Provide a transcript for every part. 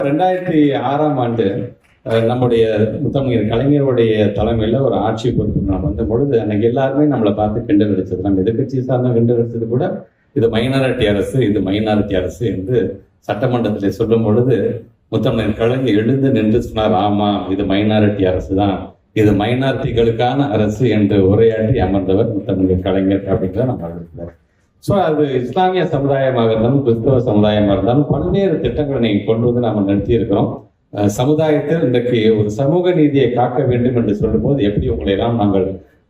2006 நம்முடைய முத்தமிழர் கலைஞருடைய தலைமையில் ஒரு ஆட்சி பொறுப்பு நான் வந்த பொழுது அன்னைக்கு எல்லாருமே நம்மளை பார்த்து கிண்டல் அடிச்சது. நம்ம எதிர்கட்சி சார்ந்த கிண்டல் அடிச்சது கூட இது மைனாரிட்டி அரசு, இது மைனாரிட்டி அரசு என்று சட்டமன்றத்தில் சொல்லும் பொழுது முத்தமிழர் கலைஞர் எழுந்து நின்று சொன்னார், ஆமா இது மைனாரிட்டி அரசு தான், இது மைனாரிட்டிகளுக்கான அரசு என்று உரையாற்றி அமர்ந்தவர் முத்தமிழர் கலைஞர் அப்படிங்கிற நம்ம இருக்கிறார். ஸோ அது இஸ்லாமிய சமுதாயமாக இருந்தாலும் கிறிஸ்தவ சமுதாயமாக இருந்தாலும் பல்வேறு திட்டங்களை நீங்கள் கொண்டு வந்து நாம் நடத்தி இருக்கிறோம். சமுதாயத்தில் இன்றைக்கு ஒரு சமூக நீதியை காக்க வேண்டும் என்று சொல்லும் போது எப்படி உங்களை எல்லாம் நாங்கள்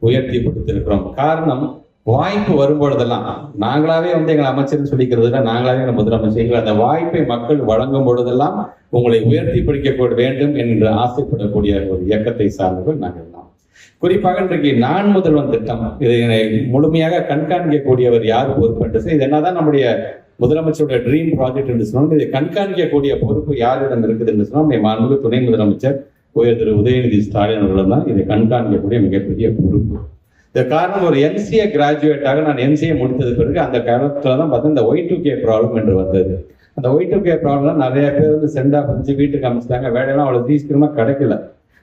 உயர்த்தி கொடுத்திருக்கிறோம். காரணம், வாய்ப்பு வரும்பொழுதெல்லாம் நாங்களாவே எங்களை அமைச்சர்னு சொல்லிக்கிறதுல நாங்களாவே எங்களை முதலமைச்சர், அந்த வாய்ப்பை மக்கள் வழங்கும் பொழுதெல்லாம் உங்களை உயர்த்தி பிடிக்க வேண்டும் என்று ஆசைப்படக்கூடிய ஒரு இயக்கத்தை சார்ந்தவர்கள் நாங்கள் எல்லாம். குறிப்பாக இன்றைக்கு நான் முதல்வன் திட்டம், இதை முழுமையாக கண்காணிக்கக்கூடியவர் யார் பொறுப்பு என்று இது என்னதான் நம்முடைய முதலமைச்சருடைய ட்ரீம் ப்ராஜெக்ட் என்று சொன்னால் இதை கண்காணிக்கக்கூடிய பொறுப்பு யாரிடம் இருக்குது என்று சொன்னால் நம்முடைய மாண்புமிகு துணை முதலமைச்சர் திரு உதயநிதி ஸ்டாலின் அவர்கள் தான் இதை கண்காணிக்கக்கூடிய மிகப்பெரிய பொறுப்பு. இந்த காரணம், ஒரு எம்சிஏ கிராஜுவேட்டாக நான் எம்சிஏ முடித்தது பிறகு அந்த காலத்துல தான் பார்த்தா இந்த Y2K ப்ராப்ளம் என்று வந்தது. அந்த Y2K ப்ராப்ளம் நிறைய பேர் வந்து சென்டா வந்து வீட்டுக்கு அமைச்சிட்டாங்க, வேலையெல்லாம் அவ்வளோ சீக்கிரமா கிடைக்கல.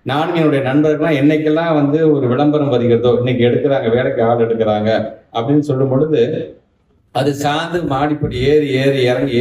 நானும் என்னுடைய நண்பர்கள்லாம் என்னைக்கெல்லாம் வந்து ஒரு விளம்பரம் வருகிறதோ, இன்னைக்கு எடுக்கிறாங்க வேலைக்கு ஆள் எடுக்கிறாங்க அப்படின்னு சொல்லும் பொழுது அது சார்ந்து மாடிப்படி ஏறி இறங்கி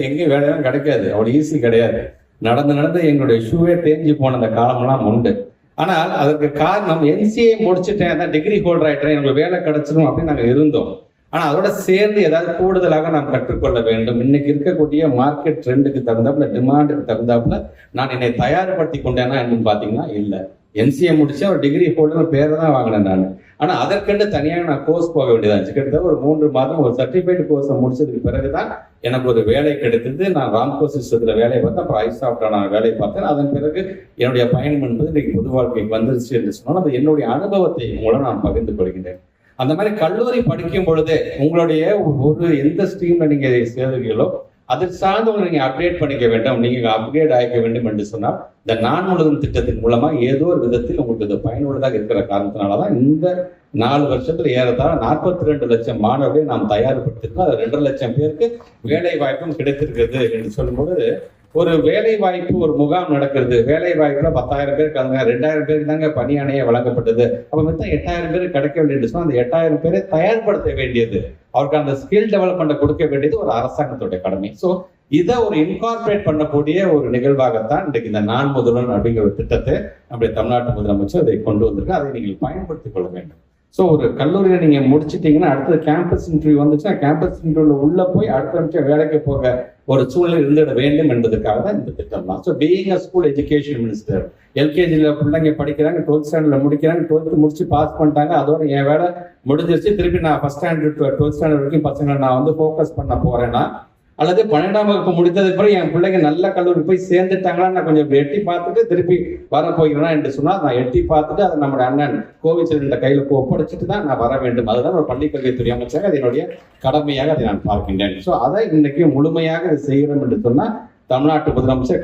எங்கேயும் வேலையெல்லாம் கிடைக்காது, அவ்வளோ ஈஸி கிடையாது. நடந்து எங்களுடைய ஷூவே தேஞ்சு போன அந்த காலமெல்லாம் உண்டு. ஆனால் அதற்கு காரணம், எம்சிஏ முடிச்சுட்டேன், தான் டிகிரி ஹோல்டர் ஆகிட்டேன், எங்களுக்கு வேலை கிடைச்சிடும் அப்படின்னு நாங்கள் இருந்தோம். ஆனால் அதோட சேர்ந்து ஏதாவது கூடுதலாக நாம் கற்றுக்கொள்ள வேண்டும். இன்னைக்கு இருக்கக்கூடிய மார்க்கெட் ட்ரெண்டுக்கு தகுந்தாப்புல, டிமாண்டுக்கு தகுந்தாப்புல நான் என்னை தயார்படுத்தி கொண்டேன்னா என்னன்னு பார்த்தீங்கன்னா இல்லை. எம்சிஏ முடிச்சு ஒரு டிகிரி ஹோல்டர் பேரை தான் வாங்கினேன் நான். ஆனால் அதற்கென்று தனியாக நான் கோர்ஸ் போக வேண்டியதாச்சு. கிட்டத்தட்ட ஒரு 3 மாதம் ஒரு சர்டிஃபைடு கோர்ஸை முடிச்சதுக்கு பிறகுதான் எனக்கு ஒரு வேலை கிடைத்தது. நான் ராம்கோ சிஸ்டத்தில் வேலையை பார்த்தேன், அப்புறம் ஐசாப்டா நான் வேலையை பார்த்தேன். அதன் பிறகு என்னுடைய பயணம் என்பது இன்னைக்கு பொது வாழ்க்கைக்கு வந்துருச்சு என்று சொன்னால் அது என்னுடைய அனுபவத்தை மூலம் நான் பகிர்ந்து கொள்கின்றேன். அந்த மாதிரி கல்லூரி படிக்கும் பொழுதே உங்களுடைய ஒரு எந்த ஸ்ட்ரீம்ல நீங்க சேர்ந்தீங்களோ அது சார்ந்து நீங்க அப்டேட் பண்ணிக்க வேண்டும், நீங்க அப்கிரேட் ஆகிக்க வேண்டும் என்று சொன்னால் இந்த நான் முழுதும் திட்டத்தின் மூலமா ஏதோ ஒரு விதத்தில் உங்களுக்கு இது பயனுள்ளதாக இருக்கிற காரணத்தினாலதான் இந்த 4 வருஷத்துல ஏறத்தாழ 42 லட்சம் மாணவர்களை நாம் தயார்படுத்திருக்கோம். அது 2.5 லட்சம் பேருக்கு வேலை வாய்ப்பும் கிடைத்திருக்கிறது என்று சொல்லும்போது, ஒரு வேலை வாய்ப்பு ஒரு முகாம் நடக்கிறது, வேலை வாய்ப்புல 10,000 பேர் கலந்தாங்க, 2,000 பேருக்கு தாங்க பணியாணையே வழங்கப்பட்டது. அப்ப மொத்தம் 8,000 பேர் கிடைக்க வேண்டியது சொன்னா அந்த 8,000 பேரை தயார்படுத்த வேண்டியது, அவருக்கு அந்த ஸ்கில் டெவலப்மெண்ட் கொடுக்க வேண்டியது ஒரு அரசாங்கத்துடைய கடமை. ஸோ இதை ஒரு இன்கார்பரேட் பண்ணக்கூடிய ஒரு நிகழ்வாகத்தான் இன்றைக்கு இந்த நான் முதல்வன் அப்படிங்கிற ஒரு திட்டத்தை நம்முடைய தமிழ்நாட்டு முதலமைச்சர் அதை கொண்டு வந்திருக்கு. அதை நீங்கள் பயன்படுத்திக் கொள்ள வேண்டும். ஸோ ஒரு கல்லூரியில் நீங்க முடிச்சிட்டீங்கன்னா அடுத்தது கேம்பஸ் இன்டர்வியூ வந்துச்சுன்னா கேம்பஸ் இன்டர்வியூல உள்ள போய் அடுத்த நிமிஷம் வேலைக்கு போக ஒரு சூழ்நிலை இருந்துட வேண்டும் என்பதற்காக தான் இந்த திட்டம் தான். So being a school education minister, எல்கேஜியில் பிள்ளைங்க படிக்கிறாங்க, 12th ஸ்டாண்டர்ட்ல முடிக்கிறாங்க, 12th முடிச்சு பாஸ் பண்ணிட்டாங்க, அதோட என் வேலை முடிஞ்சிருச்சு, திருப்பி நான் ஃபர்ஸ்ட் ஸ்டாண்டர்ட் 12th ஸ்டாண்டர்ட் வரைக்கும் பசங்களை நான் வந்து ஃபோக்கஸ் பண்ண போறேன்னா, அல்லது 12ஆம் வகுப்பு முடித்ததுக்கு பிறகு என் பிள்ளைங்க நல்ல கல்லூரி போய் சேர்ந்துட்டாங்களா நான் கொஞ்சம் எட்டி பார்த்துட்டு திருப்பி வர போகிறேன்னா என்று சொன்னால் நான் எட்டி பார்த்துட்டு அதை நம்முடைய அண்ணன் கோவிச்செல்வன் கையில ஒப்படைச்சிட்டு தான் நான் வர வேண்டும். அதுதான் ஒரு பள்ளிக்கல்வித்துறை அமைச்சராக அது என்னுடைய கடமையாக அதை நான் பார்க்கின்றேன். ஸோ அதை இன்னைக்கு முழுமையாக செய்கிறோம் என்று சொன்னால் தமிழ்நாட்டு முதலமைச்சர்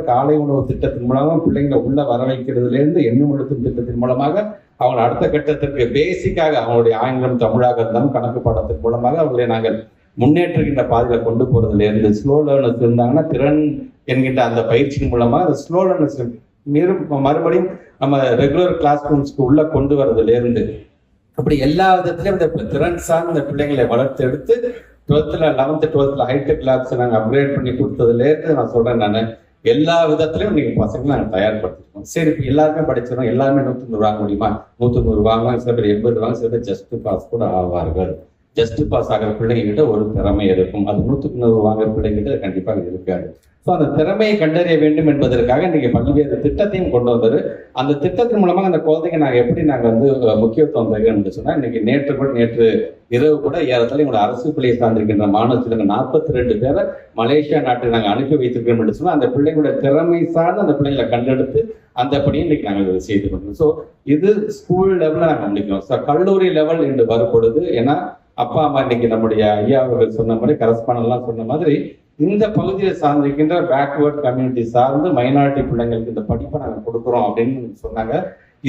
காலை உணவு திட்டத்தின் மூலமாக பிள்ளைங்களை உள்ள வர வைக்கிறதுலேருந்து எண்ணும் எழுத்தும் திட்டத்தின் மூலமாக அவங்க அடுத்த கட்டத்திற்கு பேசிக்காக அவங்களுடைய ஆங்கிலம் தமிழாக இருந்தாலும் கணக்கு பாடத்தின் மூலமாக அவர்களை நாங்கள் முன்னேற்றுகின்ற பாதையில கொண்டு போறதுல இருந்து ஸ்லோ லேர்னர்ஸ் இருந்தாங்கன்னா திறன் என்கின்ற அந்த பயிற்சியின் மூலமா அந்த ஸ்லோ லேர்னர்ஸ் மறுபடியும் நம்ம ரெகுலர் கிளாஸ் ரூம்ஸ்க்கு உள்ள கொண்டு வரதுல இருந்து அப்படி எல்லா விதத்திலையும் இந்த திறன் சார்ந்த பிள்ளைங்களை வளர்த்து எடுத்து 11th 12th ஹைடெக் லேப்ஸ் நாங்கள் அப்கிரேட் பண்ணி கொடுத்ததுல இருந்து நான் சொல்றேன், நான் எல்லா விதத்திலையும் நீங்க பசங்களை நாங்கள் தயார்படுத்திருக்கோம். சரி, இப்போ எல்லாருமே படிச்சிடும், எல்லாருமே 190 வாங்க முடியுமா? 190 வாங்குவாங்க, சில பேர் 80 வாங்க, சில பேர் ஜஸ்ட் பாஸ் கூட ஆவார்கள். ஜஸ்ட் பாஸ் ஆகிற பிள்ளைங்கிட்ட ஒரு திறமை இருக்கும், அது 100க்கு 100 வாங்குற பிள்ளைங்கிட்ட கண்டிப்பாக இருக்காது. ஸோ அந்த திறமையை கண்டறிய வேண்டும் என்பதற்காக இன்னைக்கு பல்வேறு திட்டத்தையும் கொண்டு வந்தது. அந்த திட்டத்தின் மூலமாக அந்த குழந்தைங்க நாங்கள் எப்படி நாங்கள் வந்து முக்கியத்துவம் தருகிறோம்னு சொன்னால், இன்னைக்கு நேற்று இரவு கூட ஏறத்தாழ எங்களோட அரசு பள்ளியை சார்ந்திருக்கின்ற மாணவர்களுக்கு 42 பேரை மலேசியா நாட்டுக்கு நாங்கள் அனுப்பி வைத்திருக்கிறோம் என்று சொன்னால் அந்த பிள்ளைங்களுடைய திறமை சார்ந்து அந்த பிள்ளைங்களை கண்டெடுத்து அந்த படியை இன்னைக்கு நாங்கள் செய்து கொண்டோம். ஸோ இது ஸ்கூல் லெவலில் நாங்கள் முடிக்கிறோம். ஸோ கல்லூரி லெவல் என்று வரும்பொழுது, ஏன்னா அப்பா அம்மா இன்னைக்கு நம்முடைய ஐயா அவர்கள் சொன்ன மாதிரி, கரஸ்பாண்டெல்லாம் சொன்ன மாதிரி, இந்த பகுதியை சார்ந்திருக்கின்ற பேக்வேர்ட் கம்யூனிட்டி சார்ந்து மைனாரிட்டி பிள்ளைங்களுக்கு இந்த படிப்பை நாங்கள் கொடுக்குறோம் அப்படின்னு சொன்னாங்க.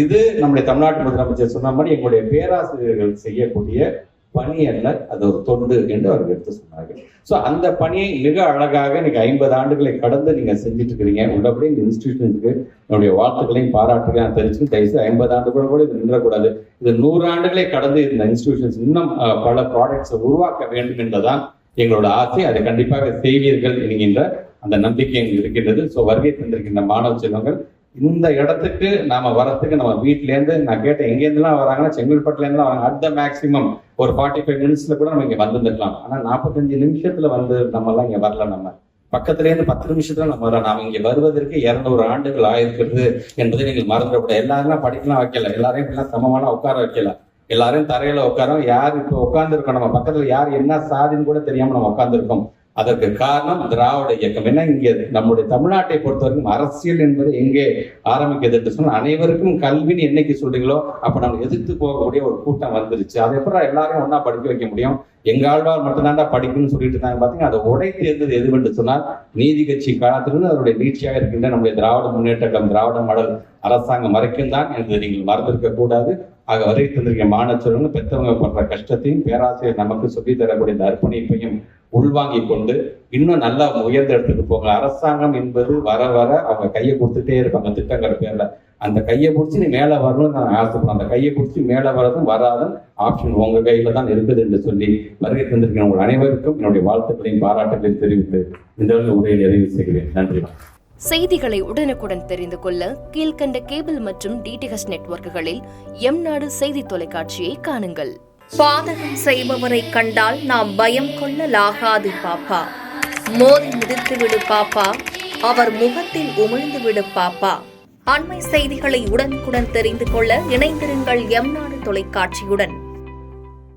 இது நம்முடைய தமிழ்நாட்டு முதலமைச்சர் சொன்ன மாதிரி எங்களுடைய பேராசிரியர்கள் செய்யக்கூடிய பணி அல்ல, அது ஒரு தொண்டு என்று அவர்கள் எடுத்து சொன்னார்கள். ஸோ அந்த பணியை மிக அழகாக இன்னைக்கு 50 ஆண்டுகளை கடந்து நீங்க செஞ்சுட்டு இருக்கிறீங்க. உள்ளபடி இந்த இன்ஸ்டிடியூஷனுக்கு என்னுடைய வாழ்த்துக்களையும் பாராட்டுகளையும் நான் தெரிஞ்சு தயவுசு 50 ஆண்டுகள் கூட இது நின்றக்கூடாது. இது 100 ஆண்டுகளை கடந்து இந்த இன்ஸ்டிடியூஷன்ஸ் இன்னும் பல ப்ராடக்ட்ஸை உருவாக்க வேண்டும் என்பதுதான் எங்களோட ஆசை. அதை கண்டிப்பாக செய்வீர்கள் என்கின்ற அந்த நம்பிக்கை எங்களுக்கு இருக்கின்றது. ஸோ வருகை தந்திருக்கின்ற மாணவ செல்வங்கள், இந்த இடத்துக்கு நாம வரத்துக்கு நம்ம வீட்டிலேருந்து, நான் கேட்டேன் எங்கேருந்துலாம் வராங்கன்னா செங்கல்பட்டுலேருந்து வராங்க. அட் த மேக்ஸிமம் ஒரு 45 மினிட்ஸ்ல கூட நம்ம இங்கே வந்துருக்கலாம். ஆனால் 45 நிமிஷத்துல வந்து நம்மலாம் இங்கே வரல. நம்ம பக்கத்துலேருந்து 10 நிமிஷத்துல நம்ம வரலாம். நாம இங்கே வருவதற்கு 200 ஆண்டுகள் ஆயிருக்கிறது என்பதை நீங்கள் மறந்துடக்கூடாது. எல்லாரும் படிக்கலாம் வைக்கல, எல்லாரையும் எல்லாம் சமமான உட்கார வைக்கல, எல்லாரையும் தரையில உட்காரோம். யார் இப்போ உட்காந்துருக்கோம், நம்ம பக்கத்துல யார் என்ன சாதின்னு கூட தெரியாம நம்ம உட்காந்துருக்கோம். அதற்கு காரணம் திராவிட இயக்கம். ஏன்னா இங்கே நம்முடைய தமிழ்நாட்டை பொறுத்தவரைக்கும் அரசியல் என்பது எங்கே ஆரம்பிக்கிறது என்று சொன்னால், அனைவருக்கும் கல்வின்னு என்னைக்கு சொல்றீங்களோ அப்ப நம்ம எதிர்த்து போகக்கூடிய ஒரு கூட்டம் வந்துருச்சு. அதை எப்படி எல்லாரையும் ஒன்னா படிக்க வைக்க முடியும்? எங்க ஆழ்வார் மட்டும்தான்டா படிக்கணும்னு சொல்லிட்டு இருந்தாங்க. பாத்தீங்கன்னா அதை உடைத்து இருந்தது எதுவென்று சொன்னால், நீதி கட்சி காலத்திலிருந்து அதனுடைய நீட்சியாக இருக்கின்ற நம்முடைய திராவிட முன்னேற்ற கழகம், திராவிட மாடல் அரசாங்கம் வரைக்கும் தான் என்பதை நீங்கள் மறந்திருக்க கூடாது. ஆக வரை தந்திருக்க மாணவர்கள் பெற்றவங்க படுற கஷ்டத்தையும் பேராசிரியர் நமக்கு சொல்லி தரக்கூடிய இந்த அர்ப்பணிப்பையும் உள்வாங்கி கொண்டு இன்னும் நல்லா உயர்ந்த இடத்துக்கு போங்க. அரசாங்கம் என்பது வர வர அவங்க கையை கொடுத்துட்டே இருப்பாங்க திட்டங்கிற பேர்ல. அந்த கையை பிடிச்சி நீ மேல வரணும்னு நான் ஆசைப்படுறேன். அந்த கையை பிடிச்சி மேல வரதும் வராதும் ஆப்ஷன் உங்க கையில தான் இருக்குது என்று சொல்லி வருகை தந்திருக்கிற உங்கள் அனைவருக்கும் என்னுடைய வாழ்த்துக்களையும் பாராட்டுகளையும் தெரிவித்து இந்த உரையை நிறைவு செய்கிறேன். நன்றி. செய்திகளை உடனுக்குடன் தெரிந்து கொள்ள கீழ்கண்ட கேபிள் மற்றும் டிடிஹெச் நெட்வொர்க்குகளில் எம்நாடு செய்தி தொலைக்காட்சியை காணுங்கள். பாதகம் செய்பவரை கண்டால் நாம் பயம் கொள்ளலாகாது பாப்பா. மோதி மிதித்து விடு பாப்பா, அவர் முகத்தில் உமிழ்ந்து விடு பாப்பா. அண்மை செய்திகளை உடனுக்குடன் தெரிந்து கொள்ள இணைந்திருங்கள் எம்நாடு தொலைக்காட்சியுடன்.